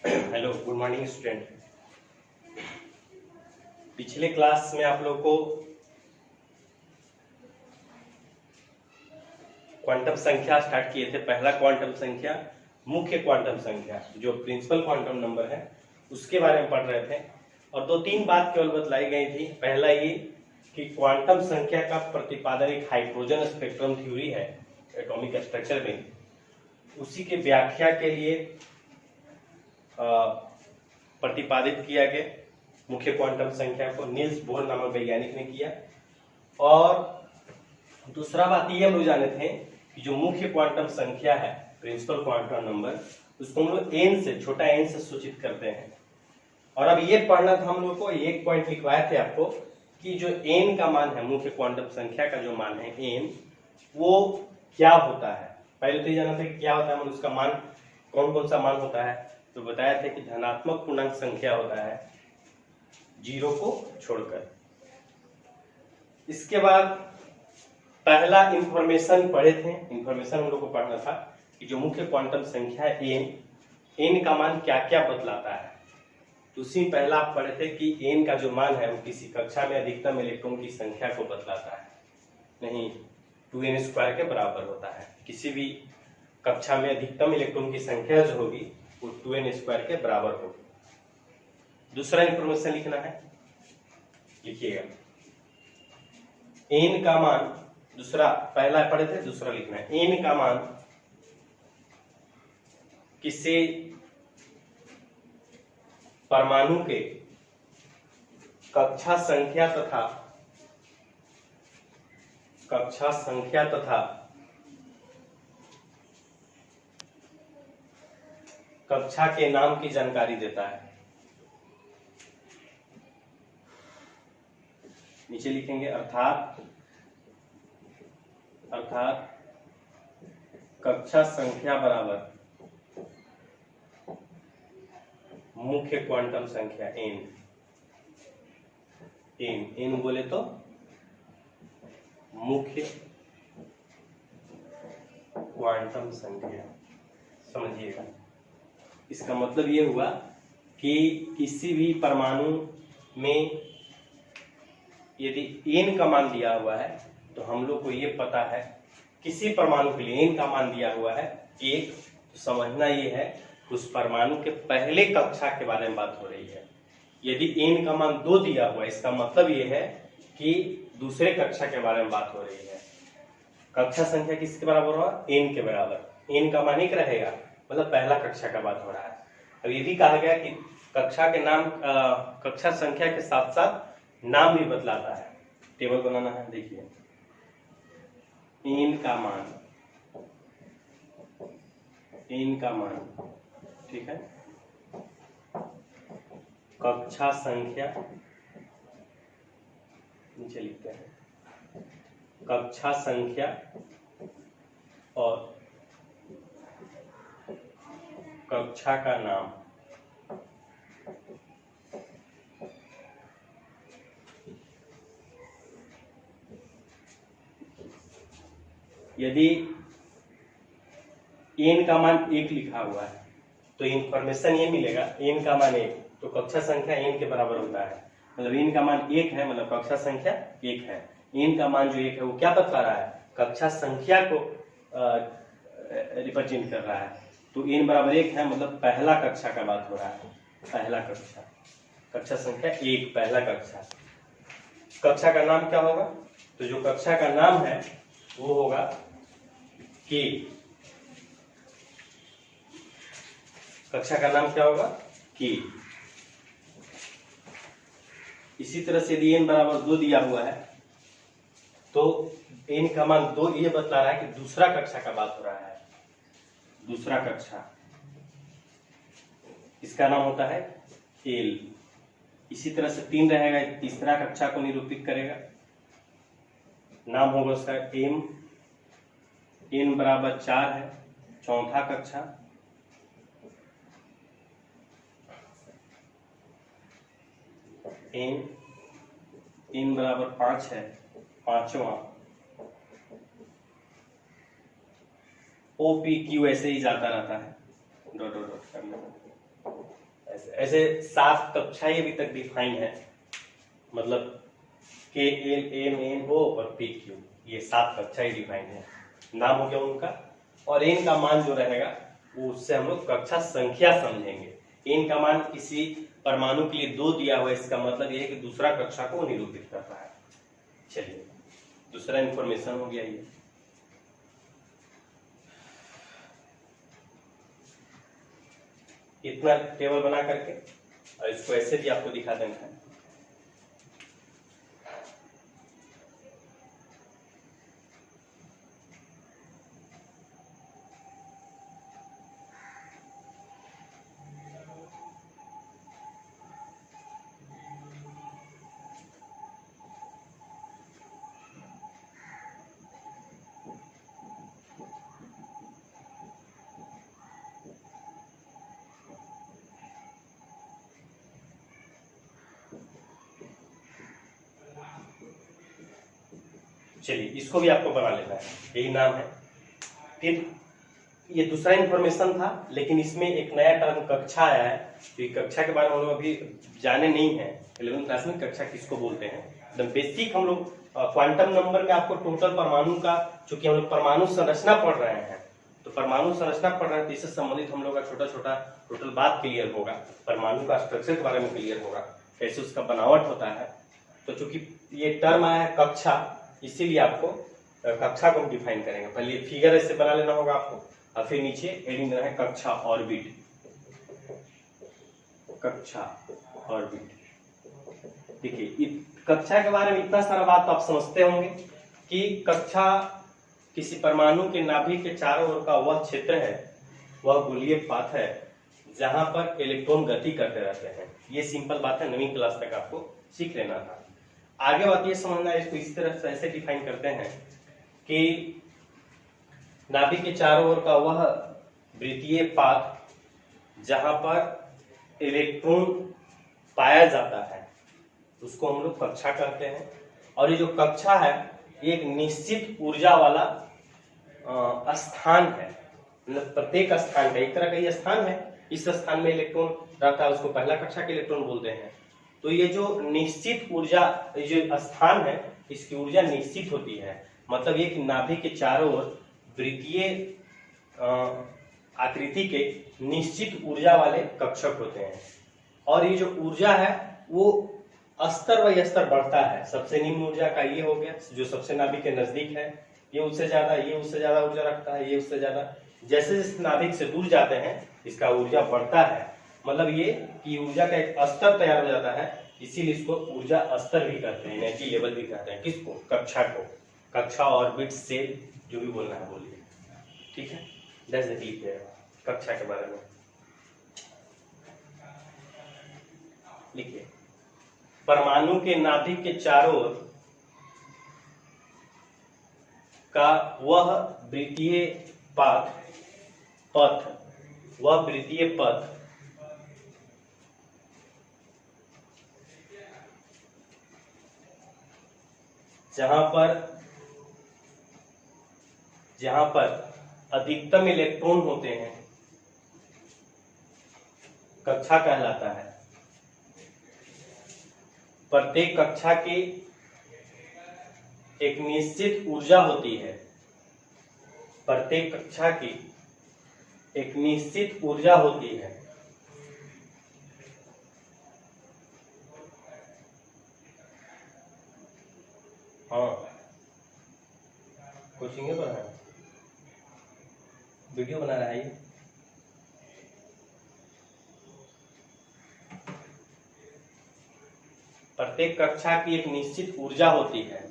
Hello, good morning student. पिछले class में आप लोग को क्वांटम संख्या स्टार्ट किए थे। पहला क्वांटम संख्या, मुख्य क्वांटम संख्या जो प्रिंसिपल क्वांटम नंबर है उसके बारे में पढ़ रहे थे और दो तीन बात केवल बतलाई गई थी। पहला ये कि क्वांटम संख्या का प्रतिपादन एक हाइड्रोजन स्पेक्ट्रम थ्योरी है एटॉमिक स्ट्रक्चर में, उसी के व्याख्या के लिए प्रतिपादित किया गया। मुख्य क्वांटम संख्या को नील्स बोर नामक वैज्ञानिक ने किया। और दूसरा बात ये हम लोग जाने थे कि जो मुख्य क्वांटम संख्या है प्रिंसिपल क्वांटम नंबर, उसको हम लोग एन से, छोटा एन से सूचित करते हैं। और अब ये पढ़ना था हम लोग को, एक पॉइंट लिखवाए थे आपको कि जो एन का मान है, मुख्य क्वांटम संख्या का जो मान है एन, वो क्या होता है। पहले तो ये जाना था कि क्या होता है, मतलब उसका मान कौन कौन सा मान होता है। तो बताया था कि धनात्मक पूर्णांक संख्या होता है जीरो को छोड़कर। इसके बाद पहला इंफॉर्मेशन पढ़े थे, इंफॉर्मेशन हम लोग को पढ़ना था कि जो मुख्य क्वांटम संख्या है एन का मान क्या क्या बतलाता है। तो उसी में पहला आप पढ़े थे कि एन का जो मान है वो किसी कक्षा में अधिकतम इलेक्ट्रॉन की संख्या को बतलाता है, नहीं 2n² के बराबर होता है। किसी भी कक्षा में अधिकतम इलेक्ट्रॉन की संख्या जो होगी वो 2n² के बराबर होगी। दूसरा इंफॉर्मेशन लिखना है, लिखिएगा एन का मान, दूसरा पहला पढ़े थे, दूसरा लिखना है एन का मान किसी परमाणु के कक्षा संख्या तथा कक्षा के नाम की जानकारी देता है। नीचे लिखेंगे अर्थात कक्षा संख्या बराबर मुख्य क्वांटम संख्या एन बोले तो मुख्य क्वांटम संख्या। समझिएगा, इसका मतलब ये हुआ कि किसी भी परमाणु में यदि एन का मान दिया हुआ है तो हम लोग को ये पता है किसी परमाणु के लिए एन का मान दिया हुआ है एक, तो समझना ये है उस परमाणु के पहले कक्षा के बारे में बात हो रही है। यदि एन का मान 2 दिया हुआ है, इसका मतलब ये है कि दूसरे कक्षा के बारे में बात हो रही है। कक्षा संख्या किसके बराबर होगा, एन के बराबर। एन का मान 1 रहेगा, मतलब पहला कक्षा का बात हो रहा है। अब यदि कहा गया कि कक्षा के नाम, कक्षा संख्या के साथ साथ नाम भी बतलाता है, टेबल बनाना है। देखिए एन का मान, ठीक है, कक्षा संख्या, नीचे लिखते हैं कक्षा संख्या और कक्षा का नाम। यदि एन का मान 1 लिखा हुआ है तो इंफॉर्मेशन ये मिलेगा एन का मान 1, तो कक्षा संख्या एन के बराबर होता है। मतलब एन का मान 1 है, मतलब कक्षा संख्या 1 है। एन का मान जो 1 है वो क्या बता रहा है, कक्षा संख्या को रिप्रेजेंट कर रहा है। तो एन बराबर 1 है, मतलब पहला कक्षा का बात हो रहा है। पहला कक्षा, कक्षा संख्या 1, पहला कक्षा। कक्षा का नाम क्या होगा, तो जो कक्षा का नाम है वो होगा के। कक्षा का नाम क्या होगा, के। इसी तरह से यदि एन बराबर 2 दिया हुआ है तो एन का मान 2 ये बतला रहा है कि दूसरा कक्षा का बात हो रहा है। दूसरा कक्षा, इसका नाम होता है एल। इसी तरह से 3 रहेगा, तीसरा कक्षा को निरूपित करेगा, नाम होगा उसका एम। एन बराबर 4 है, चौथा कक्षा। एन बराबर 5 है, पांचवा। OPQ ऐसे ही जाता रहता है, डॉट डॉट डॉट कर लेना। ऐसे ऐसे 7 कक्षाएं अभी तक डिफाइन है, मतलब के एल एम एन ओ और पी क्यू, ये 7 कक्षाएं डिफाइन है, नाम हो गया उनका। और एन का मान जो रहेगा वो उससे हम लोग कक्षा संख्या समझेंगे। एन का मान किसी परमाणु के लिए 2 दिया हुआ है, इसका मतलब ये है कि दूसरा कक्षा को निरूपित करता है। चलिए दूसरा इंफॉर्मेशन हो गया ये। इतना टेबल बना करके और इसको ऐसे भी आपको दिखा देना है। चलिए इसको भी आपको बना लेना है, यही नाम है। फिर ये दूसरा इंफॉर्मेशन था, लेकिन इसमें एक नया टर्म कक्षा आया है। तो ये कक्षा के बारे में हम लोग अभी जाने नहीं है। 11वीं क्लास में कक्षा किसको बोलते हैं, एकदम बेसिक हम लोग क्वांटम नंबर में आपको टोटल परमाणु का, चूंकि हम लोग परमाणु संरचना पढ़ रहे हैं, तो परमाणु संरचना पढ़ रहे हैं तो इससे संबंधित हम लोग का छोटा छोटा टोटल बात क्लियर होगा। परमाणु का स्ट्रक्चर के बारे में क्लियर होगा, कैसे उसका बनावट होता है। तो चूंकि ये टर्म आया है कक्षा, इसीलिए आपको कक्षा को हम डिफाइन करेंगे। पहले फिगर ऐसे बना लेना होगा आपको, और फिर नीचे हेडिंग देना है कक्षा ऑर्बिट। कक्षा ऑर्बिट, देखिए कक्षा के बारे में इतना सारा बात तो आप समझते होंगे कि कक्षा किसी परमाणु के नाभिक के चारों ओर का वह क्षेत्र है, वह गोलीय पाथ है जहां पर इलेक्ट्रॉन गति करते रहते हैं। ये सिंपल बात है, 9वीं क्लास तक आपको सीख लेना था। आगे बात ये समझना है, इसको इस तरह से ऐसे डिफाइन करते हैं कि नाभिक के चारों ओर का वह वृत्तीय पाथ जहां पर इलेक्ट्रॉन पाया जाता है, उसको हम लोग कक्षा कहते हैं। और ये जो कक्षा है ये एक निश्चित ऊर्जा वाला स्थान है, मतलब प्रत्येक स्थान का एक तरह का ये स्थान है, इस स्थान में इलेक्ट्रॉन रहता है, उसको पहला कक्षा के इलेक्ट्रॉन बोलते हैं। तो ये जो निश्चित ऊर्जा, ये जो स्थान है इसकी ऊर्जा निश्चित होती है, मतलब ये कि नाभिक के चारों ओर वृत्तीय आकृति के निश्चित ऊर्जा वाले कक्षक होते हैं। और ये जो ऊर्जा है वो स्तर व स्तर बढ़ता है। सबसे निम्न ऊर्जा का ये हो गया जो सबसे नाभिक के नजदीक है, ये उससे ज्यादा ऊर्जा रखता है, ये उससे ज्यादा। जैसे जैसे नाभिक से दूर जाते हैं इसका ऊर्जा बढ़ता है, मतलब ये कि ऊर्जा का एक स्तर तैयार हो जाता है, इसीलिए इसको ऊर्जा स्तर भी कहते हैं, एनर्जी लेवल भी कहते हैं। किसको, कक्षा को। कक्षा ऑर्बिट सेल जो भी बोलना है बोलिए, ठीक है। दैट्स द क्लियर कक्षा के बारे में लिखिए। परमाणु के नाभिक के चारों ओर का वह वृत्तीय पथ जहां पर अधिकतम इलेक्ट्रॉन होते हैं कक्षा कहलाता है। प्रत्येक कक्षा की एक निश्चित ऊर्जा होती है, प्रत्येक कक्षा की एक निश्चित ऊर्जा होती है। हाँ कोचिंग पर है, वीडियो बना रहा है ये। प्रत्येक कक्षा की एक निश्चित ऊर्जा होती है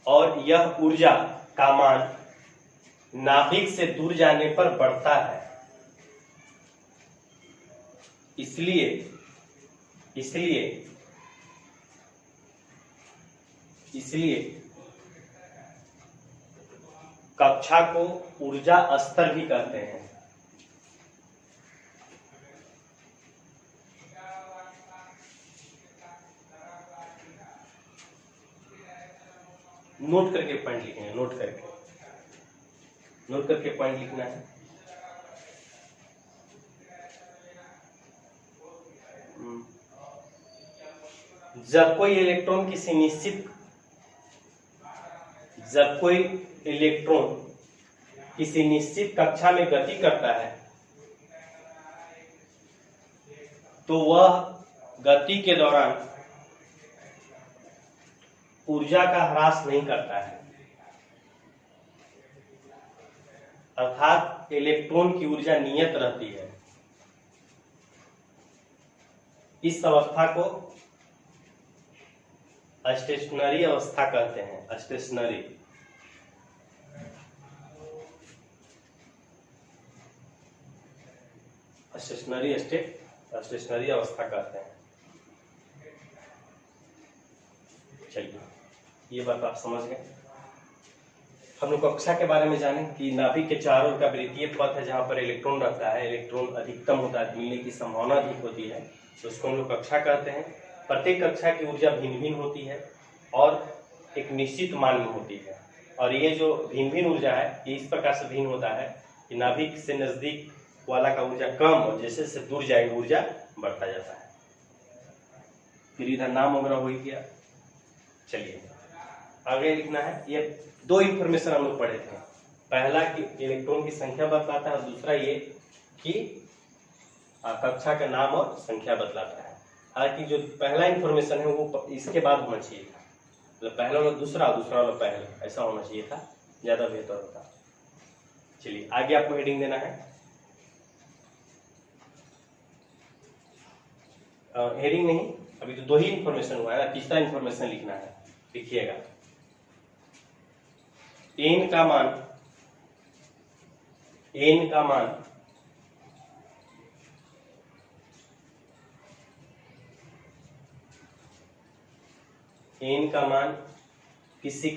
और यह ऊर्जा का मान नाभिक से दूर जाने पर बढ़ता है। इसलिए कक्षा को ऊर्जा स्तर भी कहते हैं। नोट करके पॉइंट लिखना है, नोट करके पॉइंट लिखना है। जब कोई इलेक्ट्रॉन किसी निश्चित कक्षा में गति करता है तो वह गति के दौरान ऊर्जा का ह्रास नहीं करता है, अर्थात इलेक्ट्रॉन की ऊर्जा नियत रहती है। इस अवस्था को स्टेशनरी अवस्था कहते हैं। स्टेशनरी अवस्था कहते हैं। चलिए, ये बात आप समझ गए। हम लोग कक्षा के बारे में जाने कि नाभिक के चारों ओर का वृत्तीय पथ है जहां पर इलेक्ट्रॉन रहता है, इलेक्ट्रॉन अधिकतम होता है, मिलने की संभावना अधिक होती है, तो उसको हम लोग कक्षा कहते हैं। प्रत्येक कक्षा की ऊर्जा भिन्न भिन्न होती है और एक निश्चित मान में होती है। और ये जो भिन्न भिन्न ऊर्जा है ये इस प्रकार से भिन्न होता है कि नाभिक से नजदीक वाला का ऊर्जा कम और जैसे जैसे दूर जाएगी ऊर्जा बढ़ता जाता है। फिर इधर नाम वगैरह हो गया। चलिए आगे लिखना है। ये दो इंफॉर्मेशन हम लोग पढ़े थे, पहला कि इलेक्ट्रॉन की संख्या बतलाता है और दूसरा ये कि कक्षा का नाम और संख्या बतलाता है। हालांकि जो पहला इंफॉर्मेशन है वो इसके बाद होना चाहिए था, मतलब पहला वाला दूसरा वाला पहला, ऐसा होना चाहिए था, ज्यादा बेहतर होता। चलिए आगे आपको हेडिंग देना है। हेडिंग नहीं, अभी तो दो ही इंफॉर्मेशन हुआ है ना, तीसरा इंफॉर्मेशन लिखना है। लिखिएगा n का मान किसी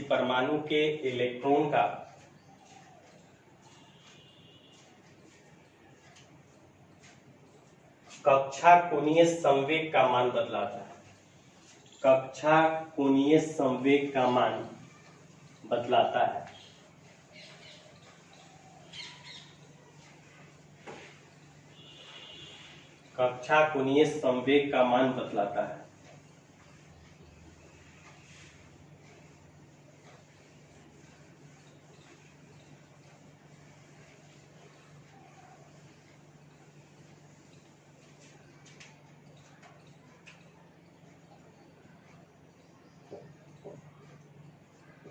परमाणु के इलेक्ट्रॉन का कक्षा कोणीय संवेग का मान बतलाता है। कक्षा कोणीय संवेग का मान बतलाता है। कक्षा कोणीय संवेग का मान बतलाता है।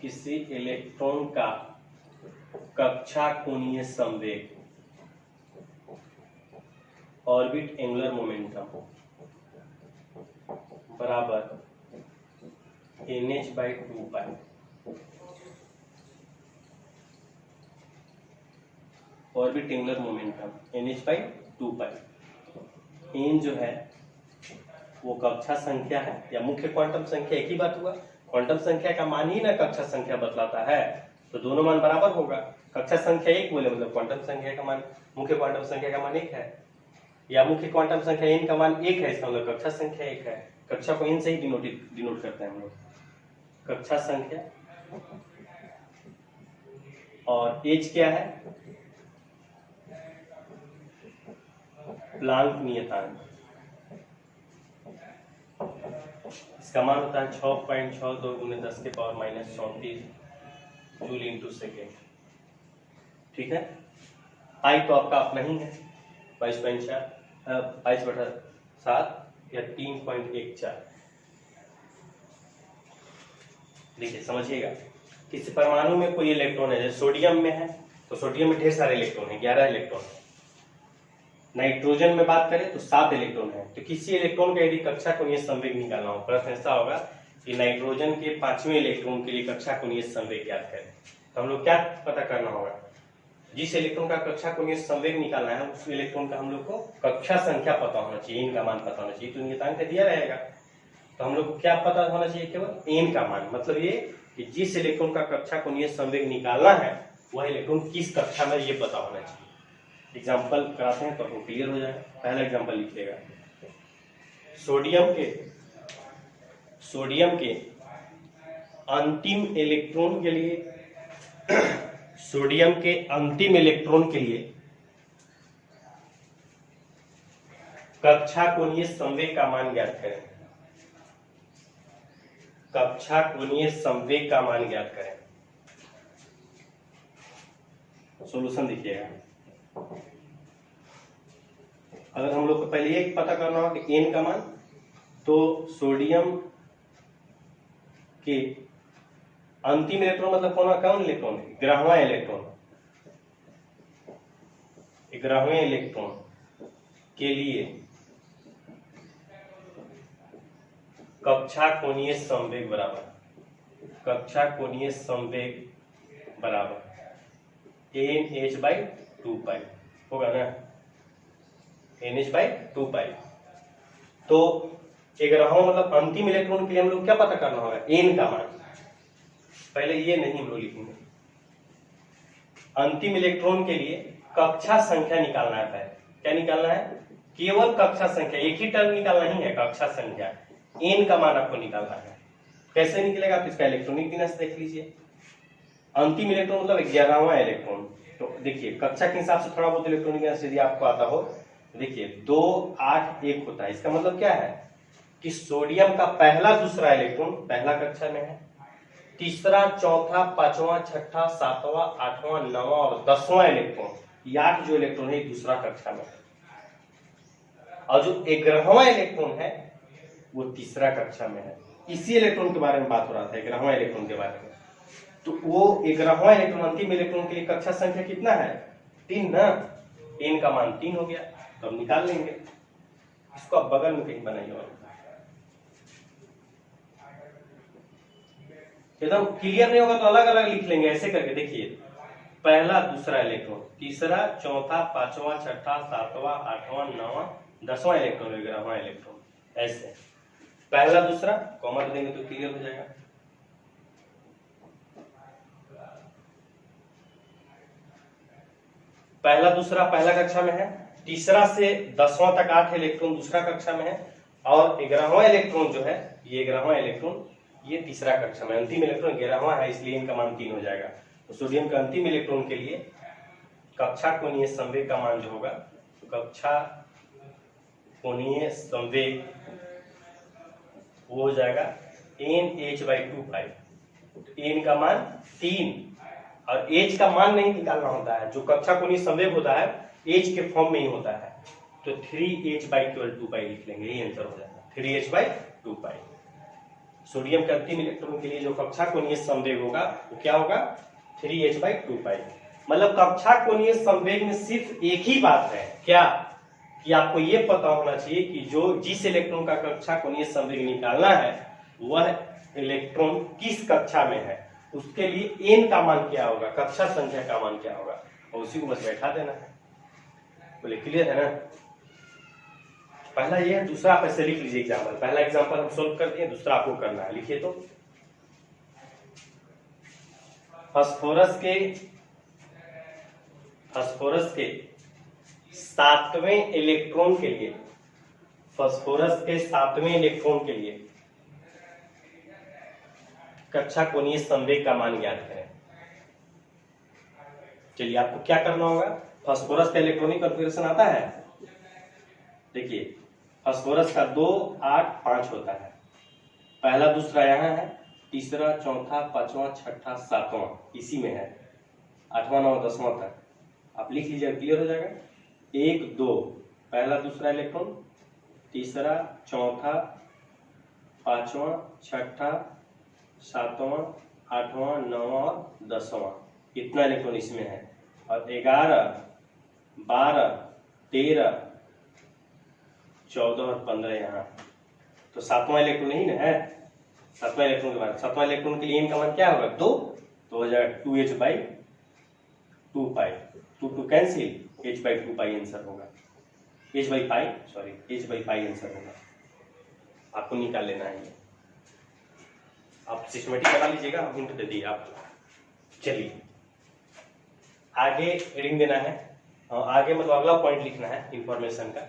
किसी इलेक्ट्रॉन का कक्षा कोणीय संवेग ऑर्बिट एंगुलर मोमेंटम बराबर NH/2 पाई। ऑर्बिट एंगुलर मोमेंटम NH/2 पाई। n जो है वो कक्षा संख्या है या मुख्य क्वांटम संख्या, एक ही बात हुआ। क्वांटम संख्या का मान ही ना कक्षा संख्या बतलाता है, तो दोनों मान बराबर होगा। कक्षा संख्या एक बोले मतलब क्वांटम संख्या का मान, मुख्य क्वांटम संख्या का मान 1 है, या मुख्य क्वांटम संख्या n का मान 1 है, इसका मतलब कक्षा संख्या 1 है। कक्षा को n से ही डिनोट करते हैं हम लोग, कक्षा संख्या। और h क्या है? प्लांक नियतांक। इसका मान होता है 6.62 × 10⁻⁻34 जूल इंटू सेकेंड। ठीक है, पाई तो आपका अपना ही है 22/7 या 3.14। देखिए समझिएगा, किसी परमाणु में कोई इलेक्ट्रॉन है, जैसे सोडियम में है तो सोडियम में ढेर सारे इलेक्ट्रॉन है, 11 इलेक्ट्रॉन है। नाइट्रोजन में बात करें तो 7 इलेक्ट्रॉन है। तो किसी इलेक्ट्रॉन का यदि कक्षा कोणीय संवेग निकालना हो, प्रश्न ऐसा होगा कि नाइट्रोजन के 5वें इलेक्ट्रॉन के लिए कक्षा कोणीय संवेग ज्ञात करें, तो हम लोग क्या पता करना होगा? जिस इलेक्ट्रॉन का कक्षा कोणीय संवेग निकालना है उस इलेक्ट्रॉन का हम लोग को कक्षा संख्या पता होना चाहिए, इनका मान पता होना चाहिए। तो नियतांक दिया रहेगा, तो हम लोग को क्या पता होना चाहिए? केवल n का मान। मतलब ये कि जिस इलेक्ट्रॉन का कक्षा कोणीय संवेग निकालना है वह इलेक्ट्रॉन किस कक्षा में, ये पता होना चाहिए। एग्जाम्पल कराते हैं तो आपको क्लियर हो जाए। पहला एग्जाम्पल लिखिएगा, सोडियम के अंतिम इलेक्ट्रॉन के लिए सोडियम के अंतिम इलेक्ट्रॉन के लिए कक्षा कोणीय संवेग का मान ज्ञात करें। कक्षा कोणीय संवेग का मान ज्ञात करें। सॉल्यूशन देखिएगा। अगर हम लोग को पहले ये पता करना होगा कि एन का मान, तो सोडियम के अंतिम इलेक्ट्रॉन मतलब कौन इलेक्ट्रॉन? 11वां इलेक्ट्रॉन। 11वें इलेक्ट्रॉन के लिए कक्षा कोणीय संवेग बराबर NH/2π होगा ना, NH/2π। तो 11वां मतलब अंतिम इलेक्ट्रॉन के लिए हम लोग क्या पता करना होगा? एन का मान। पहले ये नहीं हम लोग लिखेंगे, अंतिम इलेक्ट्रॉन के लिए कक्षा संख्या निकालना है। क्या निकालना है? केवल कक्षा संख्या, एक ही टर्म निकालना ही है, कक्षा संख्या। एन का मान आपको निकालना है। कैसे निकलेगा? आप इसका इलेक्ट्रॉनिक विन्यास देख लीजिए। अंतिम इलेक्ट्रॉन मतलब 11वां इलेक्ट्रॉन। तो देखिए कक्षा के हिसाब से थोड़ा बहुत इलेक्ट्रॉनिक विन्यास यदि आपको आता हो, देखिए 2 8 1 होता है। इसका मतलब क्या है कि सोडियम का पहला दूसरा इलेक्ट्रॉन पहला कक्षा में है, तीसरा चौथा पांचवा छठा सातवां आठवां नौवां और 10वां इलेक्ट्रॉन, ये 8 जो इलेक्ट्रॉन है दूसरा कक्षा में है, और जो 11वां इलेक्ट्रॉन है वो तीसरा कक्षा में है। इसी इलेक्ट्रॉन के बारे में बात हो रहा था, 11वां इलेक्ट्रॉन के बारे में। तो वो 11वां इलेक्ट्रॉन अंतिम इलेक्ट्रॉन के लिए कक्षा संख्या कितना है? 3 ना। एन का मान 3 हो गया, तो हम निकाल लेंगे। इसको आप बगल में कहीं बनाइए, एकदम क्लियर नहीं होगा तो अलग अलग लिख लेंगे। ऐसे करके देखिए, पहला दूसरा इलेक्ट्रॉन, तीसरा चौथा पांचवा छठा सातवां आठवां नौवां 10वां इलेक्ट्रॉन, 11वां इलेक्ट्रॉन, ऐसे पहला दूसरा कॉमन देंगे तो क्लियर हो जाएगा। पहला दूसरा पहला कक्षा में है, तीसरा से 10वां तक 8 इलेक्ट्रॉन दूसरा कक्षा में है, और 11वां इलेक्ट्रॉन जो है, ये 11वां इलेक्ट्रॉन ये तीसरा कक्षा में। अंतिम इलेक्ट्रॉन 11वां है, इसलिए इनका मान 3 हो जाएगा। तो सोडियम के अंतिम इलेक्ट्रॉन के लिए कक्षा कोणीय संवेग का मान जो होगा, कक्षा कोणीय संवेग वो हो जाएगा NH/2π। एन का मान 3 और एच का मान नहीं निकालना होता है। जो कक्षा कोणीय संवेग होता है एच के फॉर्म में ही होता है, तो 3H/2π लिख लेंगे, यही आंसर हो जाएगा 3H/2π। सोडियम के अंतिम इलेक्ट्रॉन के लिए जो कक्षा कोणीय संवेग होगा वो क्या होगा? 3H/2π। मतलब कक्षा कोणीय संवेग में सिर्फ एक ही बात है, क्या कि आपको ये पता होना चाहिए कि जो जिस इलेक्ट्रॉन का कक्षा कोणीय संवेग निकालना है वह इलेक्ट्रॉन किस कक्षा में है, उसके लिए एन का मान क्या होगा, कक्षा संख्या का मान क्या होगा, और उसी को बस बैठा देना है। बोले क्लियर है ना? पहला ये है, दूसरा आप ऐसे लिख लीजिए एग्जाम्पल। पहला एग्जाम्पल हम सोल्व कर दिए, दूसरा आपको करना है। लिखिए तो फास्फोरस के 7वें इलेक्ट्रॉन के लिए, फास्फोरस के 7वें इलेक्ट्रॉन के लिए कक्षा कोणीय संवेग का मान ज्ञात करें। चलिए आपको क्या करना होगा, फास्फोरस का इलेक्ट्रॉनिक कॉन्फ़िगरेशन आता है। देखिए फास्फोरस का 2 8 5 होता है, पहला दूसरा यहाँ है, तीसरा चौथा पांचवा छठा सातवां इसी में है, 8वां 9वां 10वां तक आप लिख लीजिए, क्लियर हो जाएगा। 1 2 पहला दूसरा इलेक्ट्रॉन, तीसरा चौथा पांचवा छठा सातवां आठवां नौवां और 10वां, इतना इलेक्ट्रॉन इसमें है, और 11 12 13 14 और 15 यहाँ, तो 7वां इलेक्ट्रॉन ही ना है। 7वां इलेक्ट्रॉन के बाद 7वां इलेक्ट्रॉन के लिए एन का मान क्या होगा? 2, तो हो जाएगा 2H/2π। 2 कैंसिल, H/2π आंसर होगा, H/π आंसर होगा। आपको निकाल लेना है, आप सिस्टमेटिक बना लीजिएगा, हम हिंट दे दिए आपको। चलिए आगे रीडिंग देना है, और आगे मतलब अगला पॉइंट लिखना है इंफॉर्मेशन का।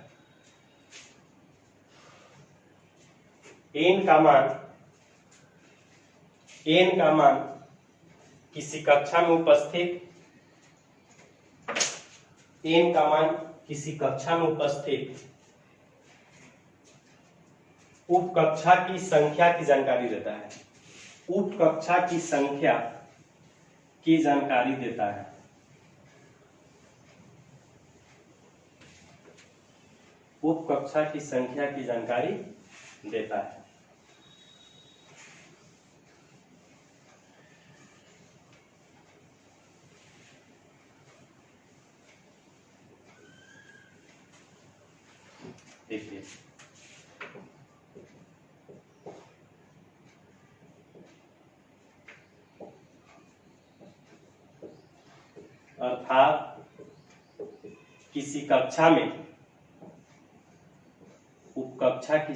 एन का मान किसी कक्षा में उपस्थित n का मान किसी कक्षा में उपस्थित उप कक्षा की संख्या की जानकारी देता है। उप कक्षा की संख्या की जानकारी देता है। उप कक्षा की संख्या की जानकारी देता है। देखिए अर्थात किसी कक्षा में उपकक्षा की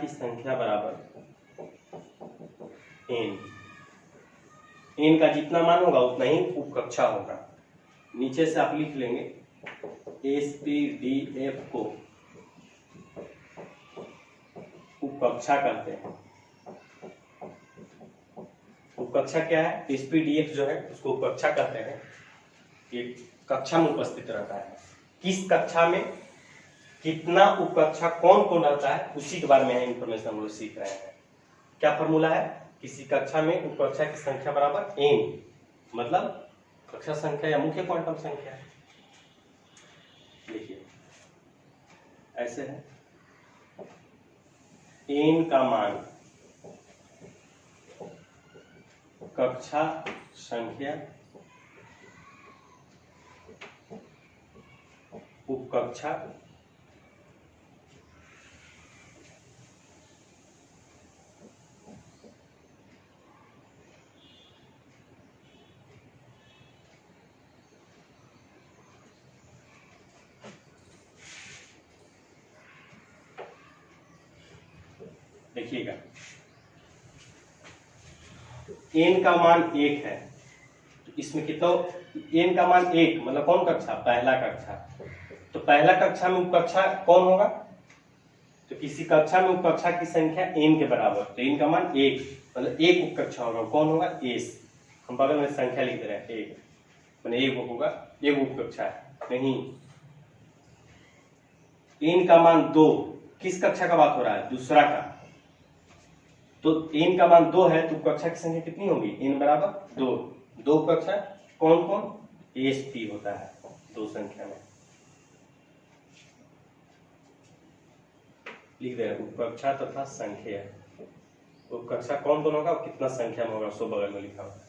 संख्या बराबर n का जितना मान होगा उतना ही उपकक्षा होगा। नीचे से आप लिख लेंगे SPDF को उपकक्षा कहते हैं। उपकक्षा क्या है? SPDF जो है उसको उपकक्षा कहते हैं। ये कक्षा में उपस्थित रहता है। किस कक्षा में कितना उपकक्षा कौन कौन रहता है उसी के बारे में इंफॉर्मेशन हम लोग सीख रहे हैं। क्या फॉर्मूला है? किसी कक्षा में उपकक्षा की संख्या बराबर n, मतलब कक्षा संख्या या मुख्य क्वांटम संख्या है। देखिए ऐसे है, n का मान कक्षा संख्या उपकक्षा देखिएगा n का मान 1 है तो इसमें कितना n का मान 1 मतलब कौन कक्षा? पहला कक्षा। तो पहला कक्षा में उपकक्षा कौन होगा? तो किसी कक्षा में उपकक्षा की संख्या n के बराबर, तो n का मान 1 मतलब एक उपकक्षा होगा। कौन होगा? s। हम बगल में संख्या लिख दे रहे हैं 1 मतलब एक होगा, एक उपकक्षा है। नहीं, n का मान 2, किस कक्षा का बात हो रहा है? दूसरा का। तो n का मान 2 है तो कक्षा की संख्या कितनी होगी? n बराबर 2। दो कक्षा कौन कौन? SP होता है दो संख्या में। लिख दे रहे उपकक्षा तथा संख्या। उपकक्षा कौन कौन होगा और कितना संख्या में होगा सो बगल में लिखा होगा।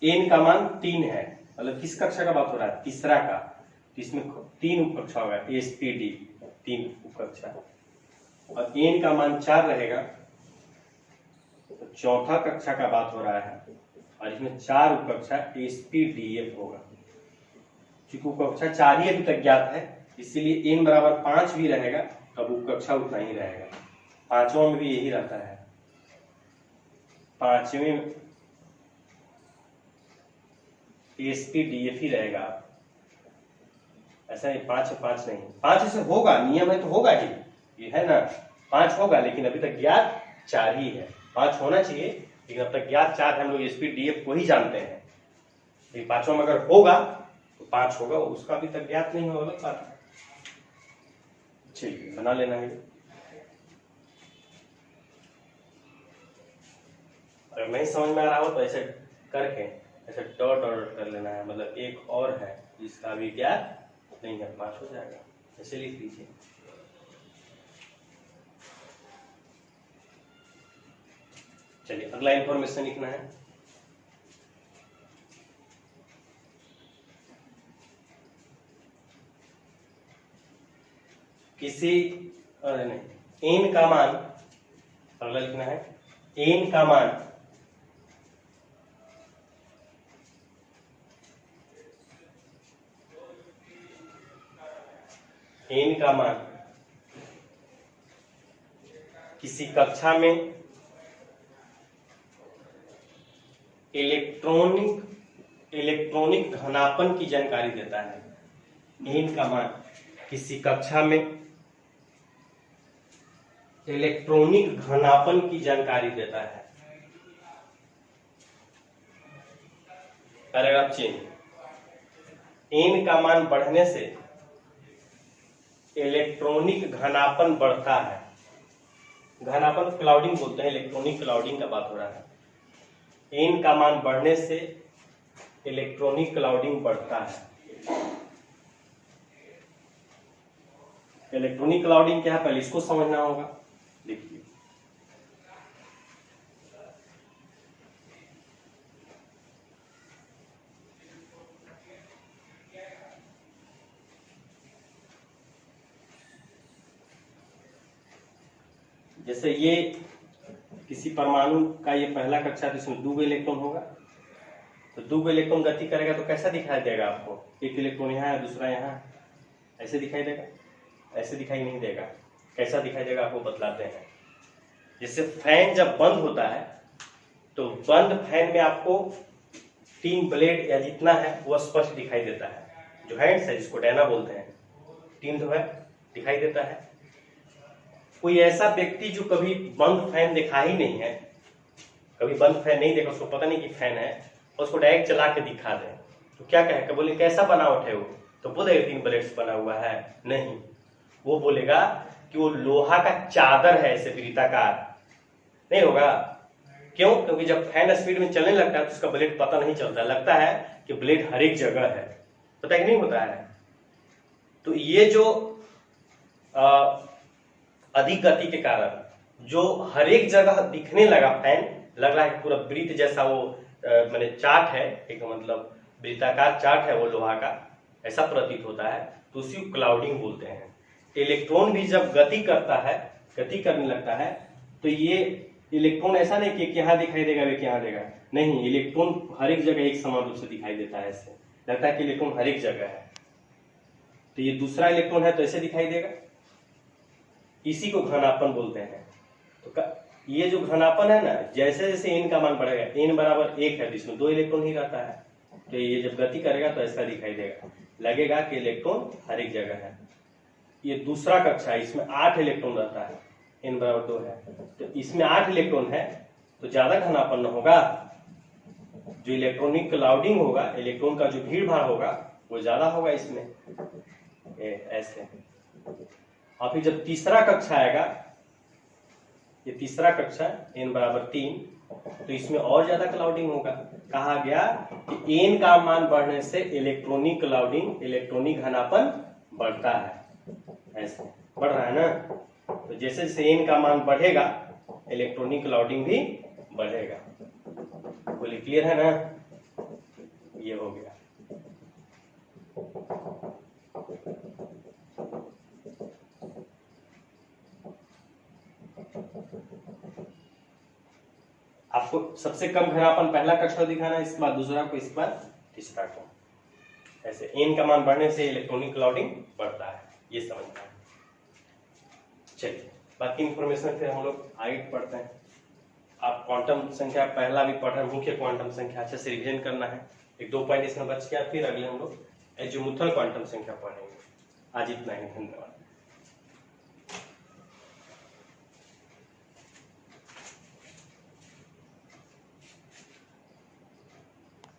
n का मान 3 है मतलब किस कक्षा का बात हो रहा है? तीसरा का। इसमें 3 उपकक्षा होगा SPD 3 उपकक्षा। और n का मान 4 रहेगा तो चौथा कक्षा का बात हो रहा है और इसमें 4 उपकक्षा SPDF होगा। क्योंकि उपकक्षा 4 ही अभी तक ज्ञात है इसीलिए n बराबर 5 भी रहेगा तब उपकक्षा उतना ही रहेगा। पांचवा में भी यही रहता है। पांचवें में SPDF ही रहेगा। ऐसा नहीं 5 नहीं, 5 से होगा, नियम है तो होगा ही, ये है ना 5 होगा लेकिन अभी तक ज्ञात 4 ही है। 5 होना चाहिए लेकिन अब तक ज्ञात 4 है। हम लोग SPDF को ही जानते हैं। लेकिन पांचवा में अगर होगा तो 5 होगा, उसका अभी तक ज्ञात नहीं होगा। चलिए बना लेना है। अगर नहीं समझ में आ रहा हो तो ऐसे करके ऐसे डॉट डॉट कर लेना है, मतलब एक और है जिसका अभी ज्ञात नहीं है, 5 हो जाएगा। ऐसे लिख लीजिए। चलिए अगला इंफॉर्मेशन लिखना है। किसी नहीं, n का मान, अगला लिखना है n का मान किसी कक्षा में इलेक्ट्रॉनिक घनापन की जानकारी देता है। n का मान किसी कक्षा में इलेक्ट्रॉनिक घनापन की जानकारी देता है। Paragraph change. n का मान बढ़ने से इलेक्ट्रॉनिक घनापन बढ़ता है। घनापन क्लाउडिंग बोलते हैं, इलेक्ट्रॉनिक क्लाउडिंग का बात हो रहा है। n का मान बढ़ने से इलेक्ट्रॉनिक क्लाउडिंग बढ़ता है। इलेक्ट्रॉनिक क्लाउडिंग क्या है पहले इसको समझना होगा। देखिए जैसे ये किसी परमाणु का ये पहला कक्षा तो इसमें 2 इलेक्ट्रॉन होगा, तो 2 इलेक्ट्रॉन गति करेगा तो कैसा दिखाई देगा आपको? एक इलेक्ट्रॉन यहाँ है, दूसरा यहाँ है, ऐसे दिखाई देगा? ऐसे दिखाई नहीं देगा। कैसा दिखाई देगा आपको बतलाते हैं। जैसे फैन जब बंद होता है तो बंद फैन में आपको 3 ब्लेड या जितना है वो स्पष्ट दिखाई देता है। जो हैंड्स है जिसको डैना बोलते हैं, 3 जो है दिखाई देता है। कोई ऐसा व्यक्ति जो कभी बंद फैन देखा ही नहीं है, कभी बंद फैन नहीं देखा, उसको पता नहीं कि फैन है, उसको डायरेक्ट चला के दिखा दे तो क्या कहेगा? बोले कैसा बनावट है वो? तो बोलेगा 3 ब्लेड्स बना हुआ है। नहीं, वो बोलेगा कि वो लोहा का चादर है, ऐसे वृत्ताकार नहीं होगा। क्यों? क्योंकि जब फैन स्पीड में चलने लगता है तो उसका ब्लेड पता नहीं चलता, लगता है कि ब्लेड हर एक जगह है, पता नहीं होता है। तो ये जो अधिक गति के कारण जो हर एक जगह दिखने लगा फैन, लग रहा है पूरा वृत्त जैसा वो मैंने चार्ट है, एक मतलब वृत्ताकार चार्ट है वो लोहा का, ऐसा प्रतीत होता है, तो उसी को क्लाउडिंग बोलते हैं। इलेक्ट्रॉन भी जब गति करता है, गति करने लगता है, तो ये इलेक्ट्रॉन ऐसा नहीं कि यहाँ दिखाई देगा वे यहाँ देगा, नहीं, इलेक्ट्रॉन हर एक जगह एक समान रूप से दिखाई देता है। ऐसे लगता है कि इलेक्ट्रॉन हर एक जगह है। तो ये दूसरा इलेक्ट्रॉन है तो ऐसे दिखाई देगा, इसी को घनापन बोलते हैं। तो ये जो घनापन है ना, जैसे जैसे n का मान बढ़ेगा, n बराबर 1 है तो इसमें 2 इलेक्ट्रॉन ही रहता है, तो ये जब गति करेगा तो ऐसा दिखाई देगा, लगेगा कि इलेक्ट्रॉन हर एक जगह है। ये दूसरा कक्षा है, इसमें 8 इलेक्ट्रॉन रहता है, n बराबर 2 है, तो इसमें 8 इलेक्ट्रॉन है तो ज्यादा घनापन होगा। जो इलेक्ट्रॉनिक क्लाउडिंग होगा, इलेक्ट्रॉन का जो भीड़ भाड़ होगा वो ज्यादा होगा इसमें, ऐसे। और फिर जब तीसरा कक्षा आएगा, ये तीसरा कक्षा n बराबर 3, तो इसमें और ज्यादा क्लाउडिंग होगा। कहा गया कि n का मान बढ़ने से इलेक्ट्रॉनिक क्लाउडिंग, इलेक्ट्रॉनिक घनापन बढ़ता है। ऐसे बढ़ रहा है ना, तो जैसे जैसे n का मान बढ़ेगा इलेक्ट्रॉनिक क्लाउडिंग भी बढ़ेगा। बोलिए क्लियर है ना? ये हो गया। आपको सबसे कम घनापन पहला कक्षा दिखाना है, इसके बाद दूसरा को, इसके बाद तीसरा को। ऐसे n का मान बढ़ने से इलेक्ट्रॉनिक क्लाउडिंग बढ़ता है, ये समझना है। चलिए बाकी इंफॉर्मेशन फिर हम लोग आगे पढ़ते हैं। आप क्वांटम संख्या पहला भी पढ़ रहे, मुख्य क्वांटम संख्या अच्छे से रिवीजन करना है। 1-2 पॉइंट इसमें बच गया, फिर अगले हम लोग एजीमुथल क्वांटम संख्या पढ़ेंगे। आज इतना ही, धन्यवाद।